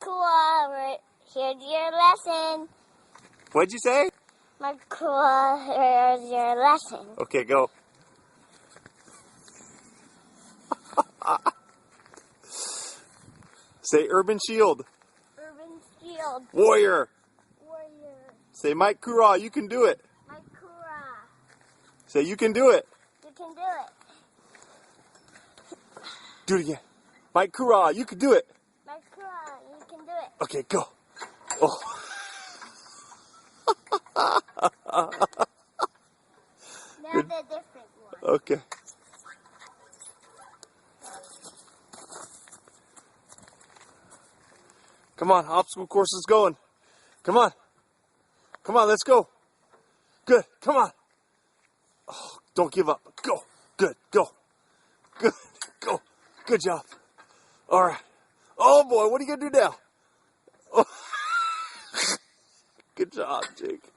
Markua, here's your lesson. What'd you say? Markua, here's your lesson. Okay, go. Say Urban Shield. Urban Shield. Warrior. Warrior. Say Mike Kura, you can do it. Markua. Say you can do it. You can do it. Do it again. Mike Kura, you can do it. Markua, you can do it. Okay, go. Oh. Now Good. the different one. Okay. Come on, obstacle course is going. Come on. Come on, let's go. Good, come on. Oh, don't give up. Go. Good, go. Good, go. Good job. All right. Oh boy, what are you gonna do now? Oh. Good job, Jake.